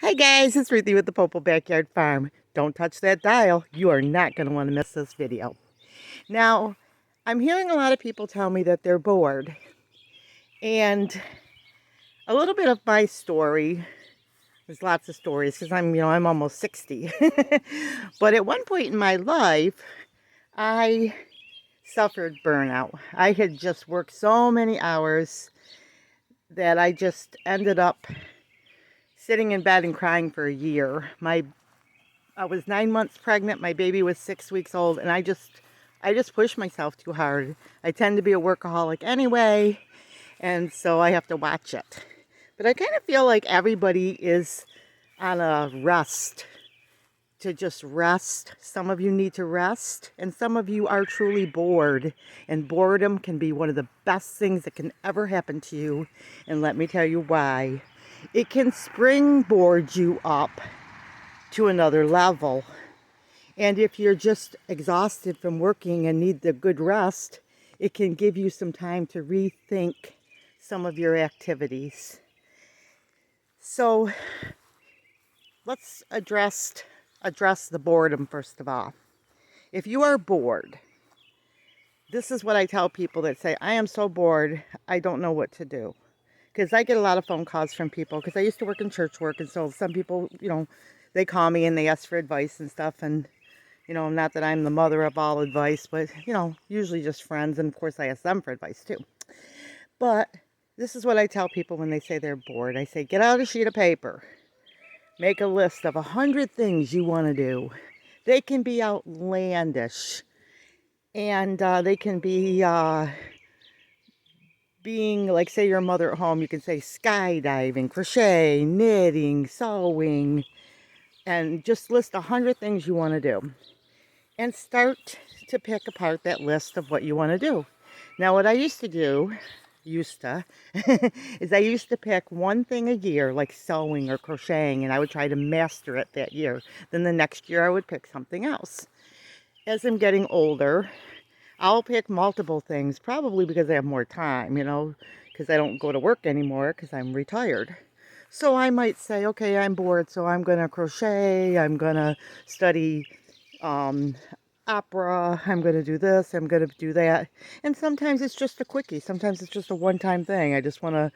Hi guys, it's Ruthie with the Popo Backyard Farm. Don't touch that dial. You are not going to want to miss this video. Now, I'm hearing a lot of people tell me that they're bored. And a little bit of my story, there's lots of stories because I'm almost 60. But at one point in my life, I suffered burnout. I had just worked so many hours that I just ended up sitting in bed and crying for a year. I was 9 months pregnant. My baby was 6 weeks old, and I just pushed myself too hard. I tend to be a workaholic anyway, and so I have to watch it. But I kind of feel like everybody is on a rest, to just rest. Some of you need to rest, and some of you are truly bored. And boredom can be one of the best things that can ever happen to you. And let me tell you why. It can springboard you up to another level. And if you're just exhausted from working and need the good rest, it can give you some time to rethink some of your activities. So let's address the boredom first of all. If you are bored, this is what I tell people that say, I am so bored, I don't know what to do. Because I get a lot of phone calls from people, because I used to work in church work, and so some people, they call me and they ask for advice and stuff, and not that I'm the mother of all advice, but, usually just friends. And of course I ask them for advice too. But this is what I tell people when they say they're bored. I say, get out a sheet of paper. Make a list of 100 things you want to do. They can be outlandish. And they can be being, like, say you're a mother at home, you can say skydiving, crochet, knitting, sewing, and just list 100 things you want to do. And start to pick apart that list of what you want to do. Now, what I used to do, is I used to pick one thing a year, like sewing or crocheting, and I would try to master it that year. Then the next year I would pick something else. As I'm getting older, I'll pick multiple things, probably because I have more time, because I don't go to work anymore because I'm retired. So I might say, okay, I'm bored, so I'm going to crochet, I'm going to study opera, I'm going to do this, I'm going to do that. And sometimes it's just a quickie. Sometimes it's just a one-time thing. I just want to,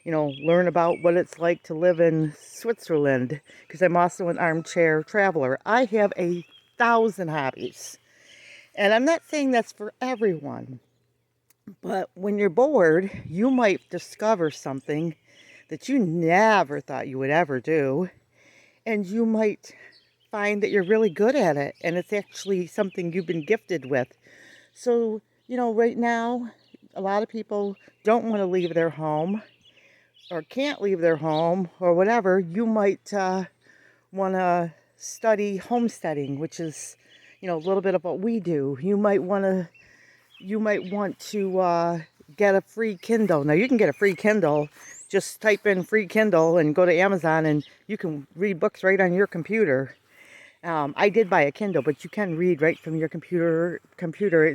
learn about what it's like to live in Switzerland, because I'm also an armchair traveler. I have 1,000 hobbies. And I'm not saying that's for everyone, but when you're bored, you might discover something that you never thought you would ever do. And you might find that you're really good at it, and it's actually something you've been gifted with. So, right now, a lot of people don't want to leave their home, or can't leave their home, or whatever. You might want to study homesteading, which is, a little bit of what we do. You might want to get a free Kindle. Now, you can get a free Kindle. Just type in free Kindle and go to Amazon, and you can read books right on your computer. I did buy a Kindle, but you can read right from your computer.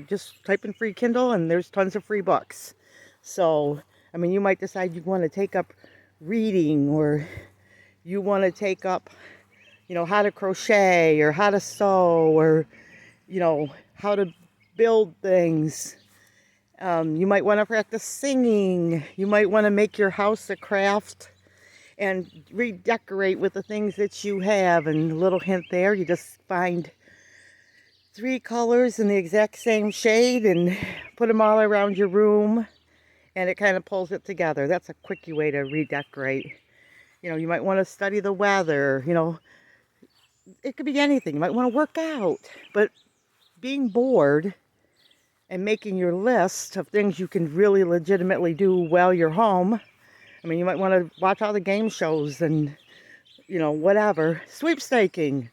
Just type in free Kindle, and there's tons of free books. So, you might decide you want to take up reading, or you want to take up, how to crochet, or how to sew, or, how to build things. You might want to practice singing. You might want to make your house a craft and redecorate with the things that you have. And a little hint there, you just find 3 colors in the exact same shade and put them all around your room, and it kind of pulls it together. That's a quickie way to redecorate. You might want to study the weather. It could be anything. You might want to work out. But being bored and making your list of things you can really legitimately do while you're home. You might want to watch all the game shows and, whatever. Sweepstaking.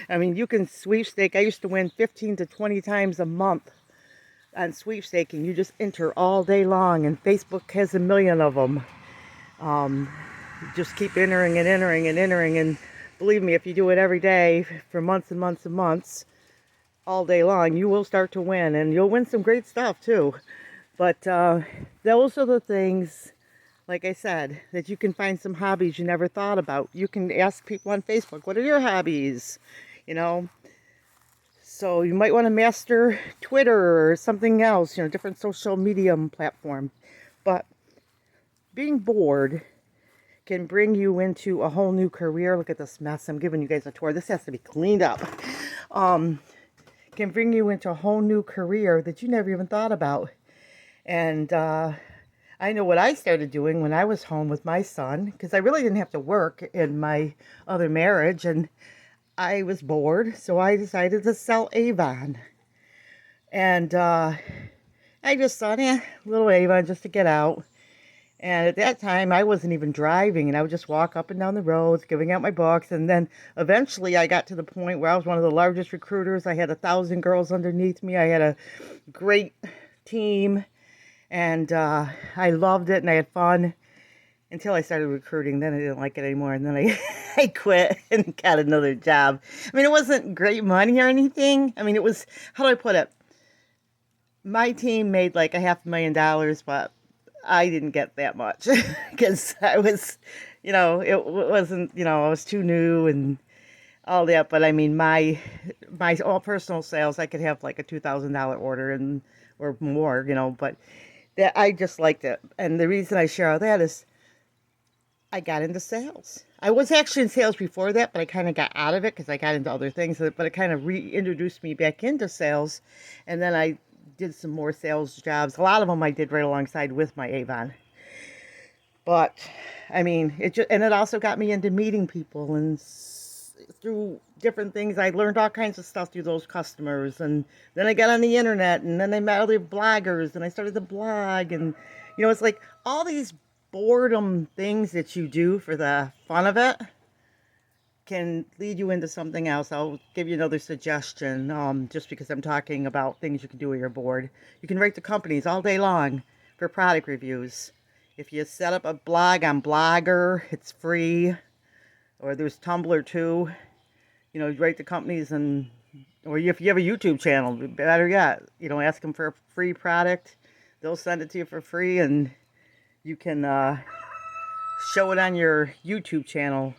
You can sweepstake. I used to win 15 to 20 times a month on sweepstaking. You just enter all day long, and Facebook has a million of them. Just keep entering and entering and entering, and believe me, if you do it every day for months and months and months, all day long, you will start to win, and you'll win some great stuff too. But those are the things like I said, that you can find some hobbies you never thought about. You can ask people on Facebook, what are your hobbies? You know, so you might want to master Twitter or something else, different social media platform. But being bored can bring you into a whole new career. Look at this mess. I'm giving you guys a tour. This has to be cleaned up. Um, can bring you into a whole new career that you never even thought about. And I know what I started doing when I was home with my son, because I really didn't have to work in my other marriage, and I was bored, so I decided to sell Avon. And I just thought, little Avon just to get out. And at that time, I wasn't even driving, and I would just walk up and down the roads, giving out my books. And then eventually I got to the point where I was one of the largest recruiters. I had 1,000 girls underneath me. I had a great team, and I loved it, and I had fun until I started recruiting. Then I didn't like it anymore, and then I quit and got another job. I mean, it wasn't great money or anything. I mean, it was, how do I put it? My team made like $500,000, but I didn't get that much because I was, it wasn't, I was too new and all that. But I mean, my all personal sales, I could have like a $2,000 order and or more, but that I just liked it. And the reason I share all that is I got into sales. I was actually in sales before that, but I kind of got out of it because I got into other things. But it kind of reintroduced me back into sales. And then I did some more sales jobs. A lot of them I did right alongside with my Avon. But I mean, it also got me into meeting people, and through different things, I learned all kinds of stuff through those customers. And then I got on the internet, and then I met other bloggers, and I started to blog. And it's like all these boredom things that you do for the fun of it can lead you into something else. I'll give you another suggestion, just because I'm talking about things you can do when you're bored. You can write to companies all day long for product reviews. If you set up a blog on Blogger, it's free. Or there's Tumblr too. You write to companies, or if you have a YouTube channel, better yet, ask them for a free product. They'll send it to you for free, and you can show it on your YouTube channel.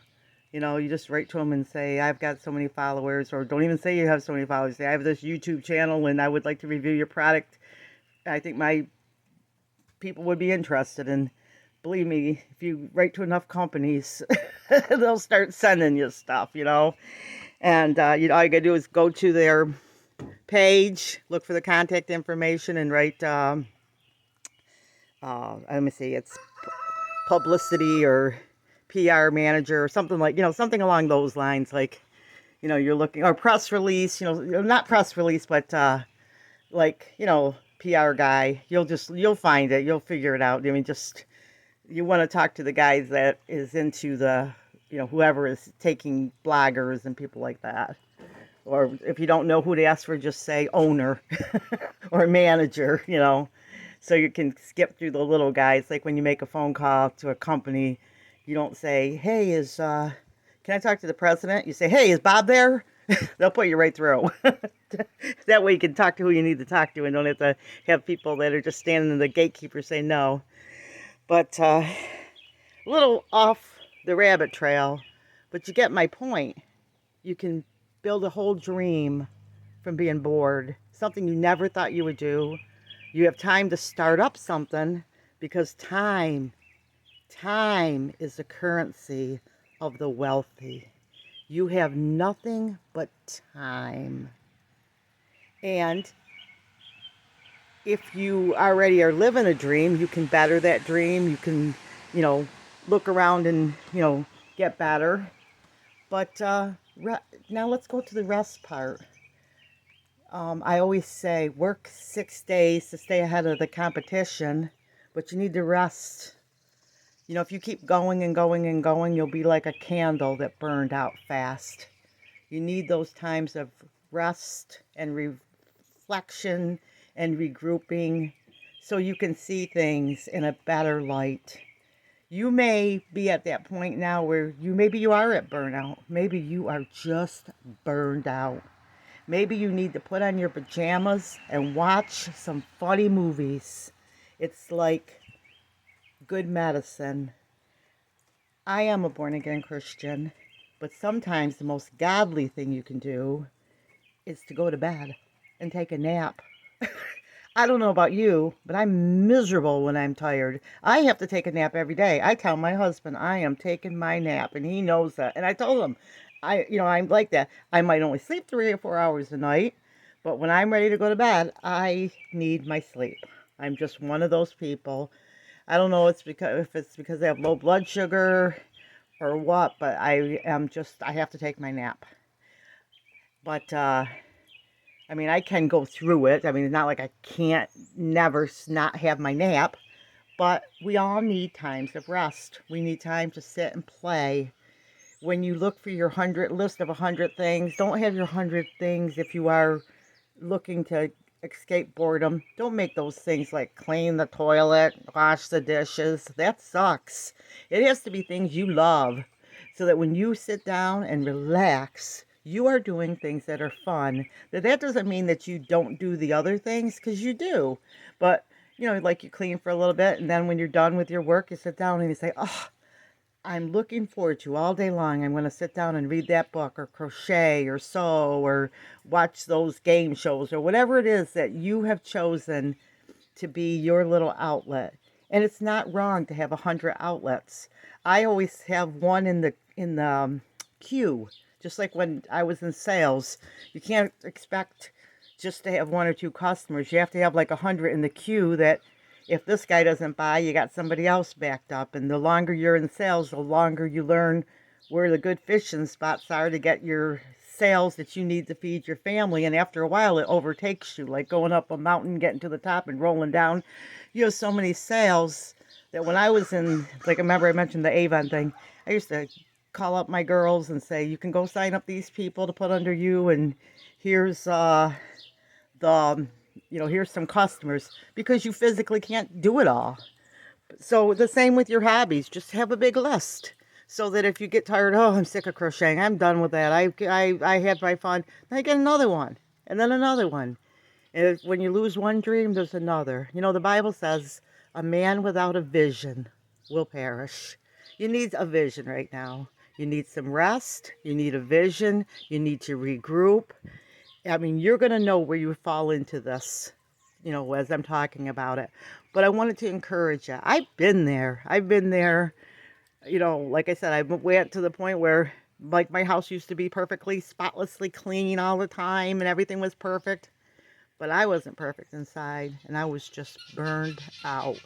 You just write to them and say, I've got so many followers, or don't even say you have so many followers. Say, I have this YouTube channel and I would like to review your product. I think my people would be interested. And believe me, if you write to enough companies, they'll start sending you stuff, And, all you gotta do is go to their page, look for the contact information, and write, let me see, it's publicity or PR manager or something like, something along those lines. Like, you're looking, or press release, not press release, but like, PR guy. You'll find it. You'll figure it out. I mean, you want to talk to the guys that is into the, whoever is taking bloggers and people like that. Or if you don't know who to ask for, just say owner or manager, so you can skip through the little guys. Like when you make a phone call to a company, you don't say, hey, can I talk to the president? You say, hey, is Bob there? They'll put you right through. That way you can talk to who you need to talk to and don't have to have people that are just standing in the gatekeeper say no. But a little off the rabbit trail, but you get my point. You can build a whole dream from being bored, something you never thought you would do. You have time to start up something, because time is the currency of the wealthy. You have nothing but time. And if you already are living a dream, you can better that dream. You can, look around and, get better. But now let's go to the rest part. I always say work 6 days to stay ahead of the competition, but you need to rest. If you keep going and going and going, you'll be like a candle that burned out fast. You need those times of rest and reflection and regrouping so you can see things in a better light. You may be at that point now where maybe you are at burnout. Maybe you are just burned out. Maybe you need to put on your pajamas and watch some funny movies. It's like good medicine. I am a born again Christian, but sometimes the most godly thing you can do is to go to bed and take a nap. I don't know about you, but I'm miserable when I'm tired. I have to take a nap every day. I tell my husband I am taking my nap, and he knows that. And I told him, I'm like that. I might only sleep 3 or 4 hours a night, but when I'm ready to go to bed, I need my sleep. I'm just one of those people. I don't know if it's because I have low blood sugar or what, but I have to take my nap. But I mean, I can go through it. I mean, it's not like I can't never not have my nap, but we all need times of rest. We need time to sit and play. When you look for your list of 100 things, don't have your 100 things if you are looking to escape boredom. Don't make those things like clean the toilet, wash the dishes. That sucks. It has to be things you love so that when you sit down and relax, you are doing things that are fun. That doesn't mean that you don't do the other things, because you do. But, like you clean for a little bit, and then when you're done with your work, you sit down and you say, oh, I'm looking forward to all day long. I'm going to sit down and read that book or crochet or sew or watch those game shows or whatever it is that you have chosen to be your little outlet. And it's not wrong to have 100 outlets. I always have one in the queue. Just like when I was in sales, you can't expect just to have one or two customers. You have to have like 100 in the queue that if this guy doesn't buy, you got somebody else backed up. And the longer you're in sales, the longer you learn where the good fishing spots are to get your sales that you need to feed your family. And after a while, it overtakes you, like going up a mountain, getting to the top and rolling down. You have so many sales that when I was in, like, remember I mentioned the Avon thing, I used to call up my girls and say, you can go sign up these people to put under you, and here's here's some customers, because you physically can't do it all. So the same with your hobbies. Just have a big list so that if you get tired, oh, I'm sick of crocheting, I'm done with that, I had my fun, then I get another one, and then another one. And when you lose one dream, there's another. The Bible says a man without a vision will perish. You need a vision right now. You need some rest. You need a vision. You need to regroup. I mean, you're going to know where you fall into this, as I'm talking about it. But I wanted to encourage you. I've been there. Like I said, I went to the point where, like, my house used to be perfectly, spotlessly clean all the time and everything was perfect. But I wasn't perfect inside, and I was just burned out.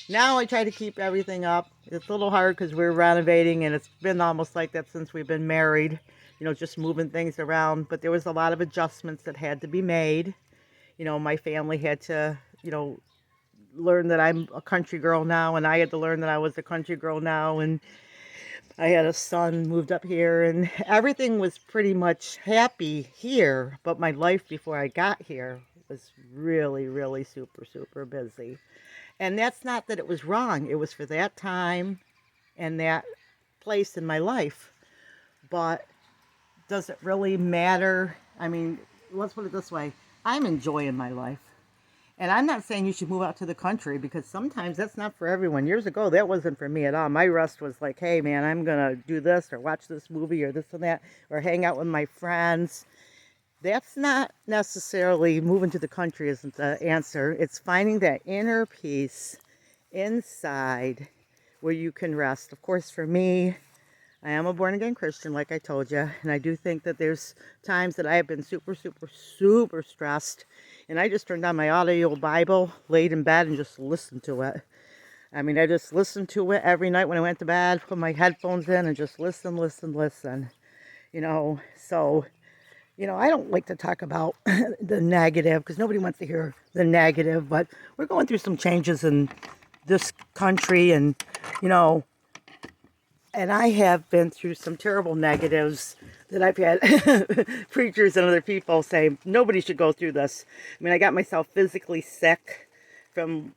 Now I try to keep everything up. It's a little hard because we're renovating, and it's been almost like that since we've been married, just moving things around. But there was a lot of adjustments that had to be made. My family had to, learn that I'm a country girl now, and I had to learn that I was a country girl now, and I had a son, moved up here, and everything was pretty much happy here, but my life before I got here was really, really super, super busy. And that's not that it was wrong. It was for that time and that place in my life. But does it really matter? I mean, let's put it this way. I'm enjoying my life. And I'm not saying you should move out to the country, because sometimes that's not for everyone. Years ago, that wasn't for me at all. My rest was like, hey, man, I'm going to do this or watch this movie or this and that, or hang out with my friends. That's not necessarily moving to the country isn't the answer. It's finding that inner peace inside where you can rest. Of course, for me, I am a born-again Christian, like I told you, and I do think that there's times that I have been super, super, super stressed, and I just turned on my audio Bible, laid in bed, and just listened to it. I mean, I just listened to it every night when I went to bed, put my headphones in, and just listen. So, I don't like to talk about the negative, because nobody wants to hear the negative, but we're going through some changes in this country, and, and I have been through some terrible negatives that I've had preachers and other people say, nobody should go through this. I mean, I got myself physically sick from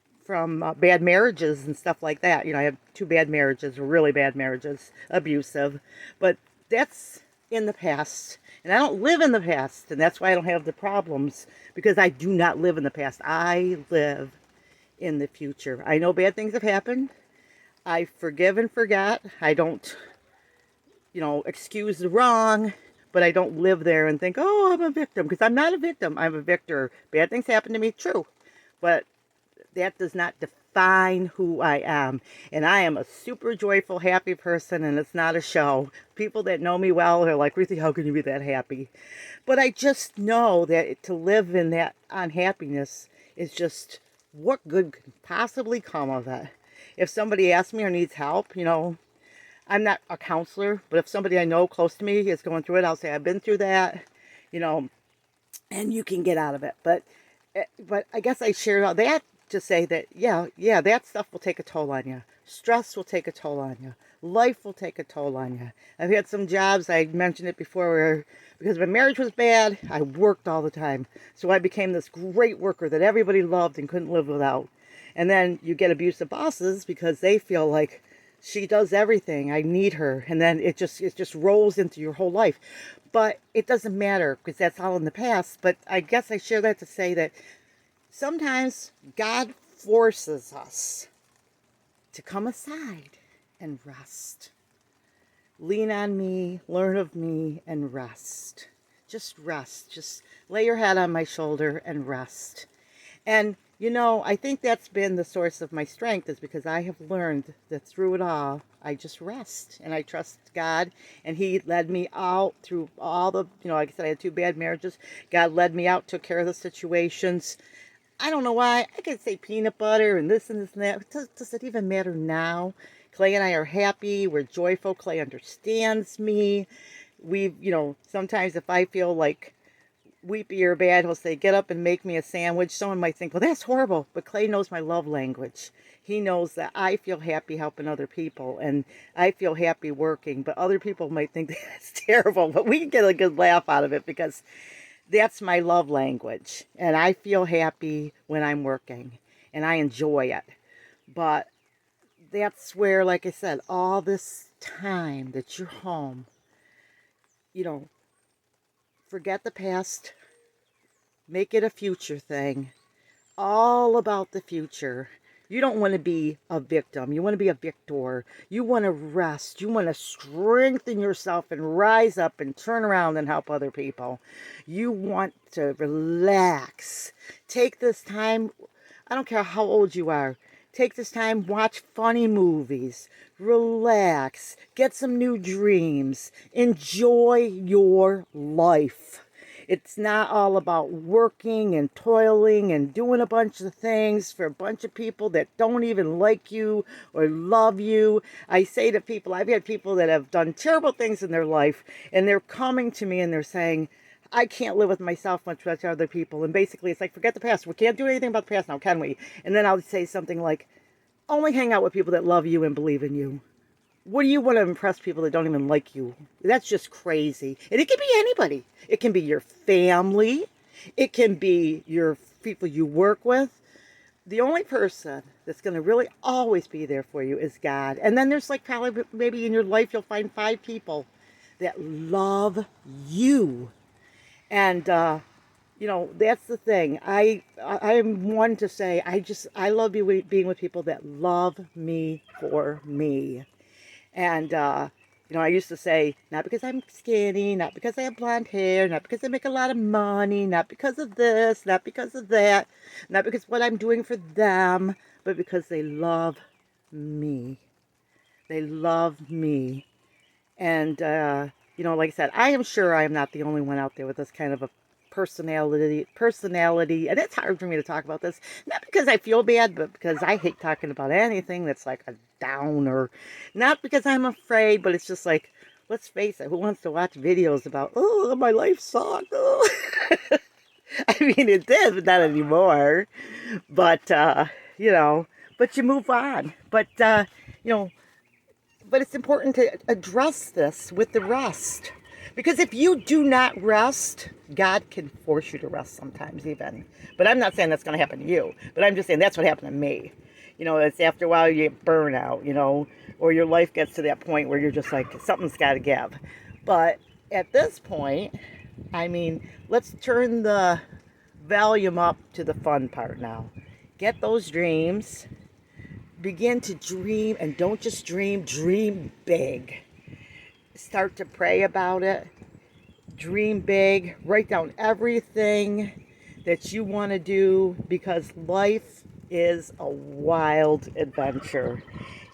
bad marriages and stuff like that. I have 2 bad marriages, really bad marriages, abusive. But that's in the past. And I don't live in the past. And that's why I don't have the problems, because I do not live in the past. I live in the future. I know bad things have happened. I forgive and forget. I don't, excuse the wrong, but I don't live there and think, oh, I'm a victim, because I'm not a victim. I'm a victor. Bad things happen to me, true. But that does not define who I am. And I am a super joyful, happy person, and it's not a show. People that know me well are like, Ruthie, how can you be that happy? But I just know that to live in that unhappiness is just, what good could possibly come of it? If somebody asks me or needs help, I'm not a counselor, but if somebody I know close to me is going through it, I'll say, I've been through that, and you can get out of it. But I guess I shared all that to say that, yeah, that stuff will take a toll on you. Stress will take a toll on you. Life will take a toll on you. I've had some jobs, I mentioned it before, where because my marriage was bad, I worked all the time. So I became this great worker that everybody loved and couldn't live without. And then you get abusive bosses because they feel like, she does everything, I need her. And then it just rolls into your whole life. But it doesn't matter, because that's all in the past. But I guess I share that to say that sometimes God forces us to come aside and rest. Lean on me, learn of me, and rest. Just rest. Just lay your head on my shoulder and rest. And, I think that's been the source of my strength, is because I have learned that through it all, I just rest and I trust God. And He led me out through all the, like I said, I had 2 bad marriages. God led me out, took care of the situations. I don't know why. I could say peanut butter and this and that. Does it even matter now? Clay and I are happy. We're joyful. Clay understands me. Sometimes if I feel like weepy or bad, he'll say, get up and make me a sandwich. Someone might think, well, that's horrible. But Clay knows my love language. He knows that I feel happy helping other people, and I feel happy working. But other people might think that's terrible. But we can get a good laugh out of it, because that's my love language. And I feel happy when I'm working, and I enjoy it. But that's where, like I said, all this time that you're home, forget the past, make it a future thing, all about the future. You don't want to be a victim. You want to be a victor. You want to rest. You want to strengthen yourself and rise up and turn around and help other people. You want to relax. Take this time. I don't care how old you are. Take this time, watch funny movies, relax, get some new dreams, enjoy your life. It's not all about working and toiling and doing a bunch of things for a bunch of people that don't even like you or love you. I say to people, I've had people that have done terrible things in their life, and they're coming to me and they're saying, I can't live with myself, much less other people. And basically it's like, forget the past. We can't do anything about the past now, can we? And then I'll say something like, only hang out with people that love you and believe in you. What do you want to impress people that don't even like you? That's just crazy. And it can be anybody. It can be your family. It can be your people you work with. The only person that's going to really always be there for you is God. And then there's like probably maybe in your life you'll find 5 people that love you. And, that's the thing. I'm one to say, I love being with people that love me for me. And, I used to say, not because I'm skinny, not because I have blonde hair, not because I make a lot of money, not because of this, not because of that, not because of what I'm doing for them, but because they love me. They love me. And, like I said, I am sure I am not the only one out there with this kind of a personality, and it's hard for me to talk about this, not because I feel bad, but because I hate talking about anything that's like a downer. Not because I'm afraid, but it's just like, let's face it, who wants to watch videos about, oh, my life sucked, oh. I mean, it did, but not anymore. But but you move on. But it's important to address this with the rest. Because if you do not rest, God can force you to rest sometimes even. But I'm not saying that's going to happen to you. But I'm just saying that's what happened to me. It's after a while you get burnout, or your life gets to that point where you're just like, something's got to give. But at this point, I mean, let's turn the volume up to the fun part now. get those dreams, begin to dream, and don't just dream, dream big. Start to pray about it, dream big, write down everything that you want to do, because life is a wild adventure.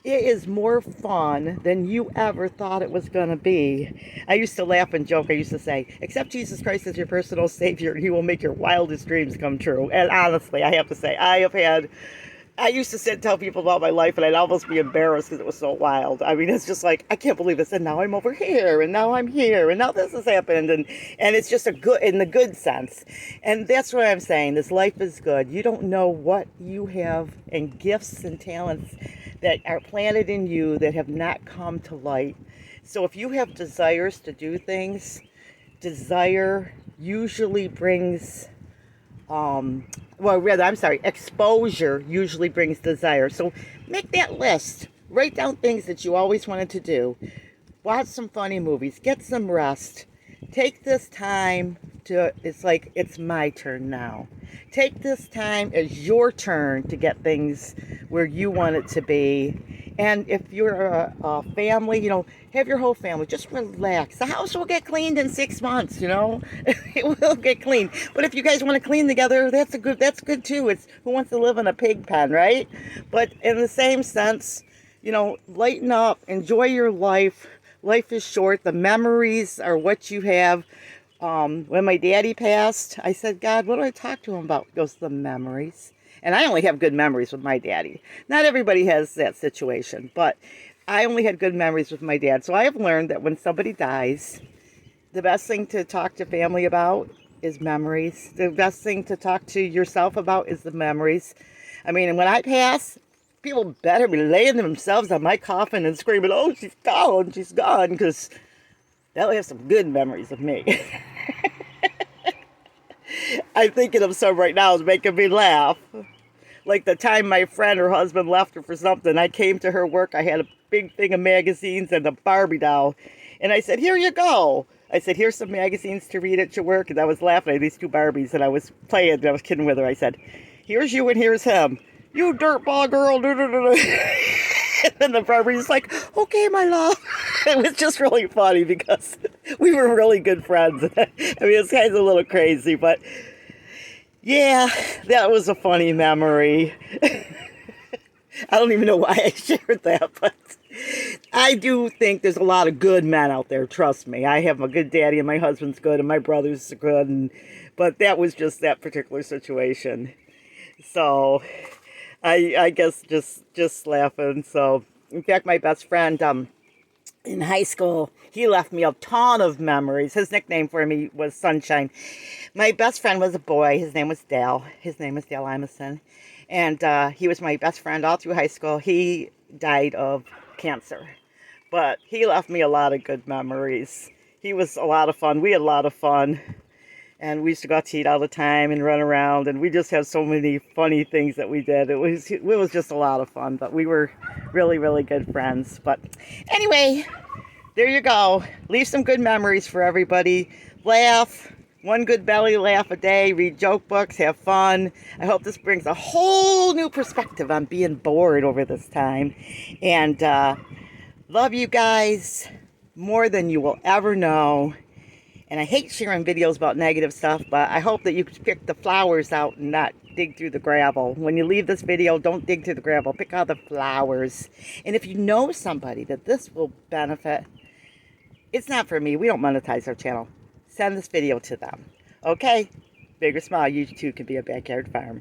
It is more fun than you ever thought it was going to be. I used to laugh and joke. I used to say, accept Jesus Christ as your personal Savior, and He will make your wildest dreams come true. And honestly, I have to say, I used to sit and tell people about my life, and I'd almost be embarrassed because it was so wild. I mean, it's just like, I can't believe this, and now I'm over here, and now I'm here, and now this has happened, and it's just a good, in the good sense. And that's what I'm saying. This life is good. You don't know what you have and gifts and talents that are planted in you that have not come to light. So if you have desires to do things, desire usually brings exposure usually brings desire. So make that list. Write down things that you always wanted to do. Watch some funny movies. Get some rest. Take this time to, it's like, it's my turn now. Take this time as your turn to get things where you want it to be. And if you're a family, have your whole family. Just relax. The house will get cleaned in 6 months, It will get cleaned. But if you guys want to clean together, that's good too. It's who wants to live in a pig pen, right? But in the same sense, lighten up, enjoy your life. Life is short. The memories are what you have. When my daddy passed, I said, God, what do I talk to him about? He goes, the memories. And I only have good memories with my daddy. Not everybody has that situation, but I only had good memories with my dad. So I have learned that when somebody dies, the best thing to talk to family about is memories. The best thing to talk to yourself about is the memories. I mean, and when I pass, people better be laying themselves on my coffin and screaming, oh, she's gone, because they'll have some good memories of me. I'm thinking of some right now. It's making me laugh. Like the time my friend, her husband left her for something, I came to her work. I had a big thing of magazines and a Barbie doll. And I said, here you go. I said, here's some magazines to read at your work. And I was laughing at these two Barbies, and I was playing, and I was kidding with her. I said, here's you and here's him. You dirtball girl. And then the Barbie's like, okay, my love. It was just really funny because we were really good friends. I mean, it's kind of a little crazy, but yeah, that was a funny memory. I don't even know why I shared that, but I do think there's a lot of good men out there. Trust me. I have a good daddy, and my husband's good, and my brother's good, but that was just that particular situation. So I guess just laughing. So in fact, my best friend in high school, he left me a ton of memories. His nickname for me was Sunshine. My best friend was a boy. His name was Dale. His name was Dale Imison. And he was my best friend all through high school. He died of cancer. But he left me a lot of good memories. He was a lot of fun. We had a lot of fun. And we used to go out to eat all the time and run around. And we just had so many funny things that we did. It was just a lot of fun. But we were really, really good friends. But anyway, there you go. Leave some good memories for everybody. Laugh. One good belly laugh a day. Read joke books. Have fun. I hope this brings a whole new perspective on being bored over this time. And love you guys more than you will ever know. And I hate sharing videos about negative stuff, but I hope that you pick the flowers out and not dig through the gravel. When you leave this video, don't dig through the gravel. Pick out the flowers. And if you know somebody that this will benefit, it's not for me. We don't monetize our channel. Send this video to them. Okay? Big or small, you too can be a backyard farm.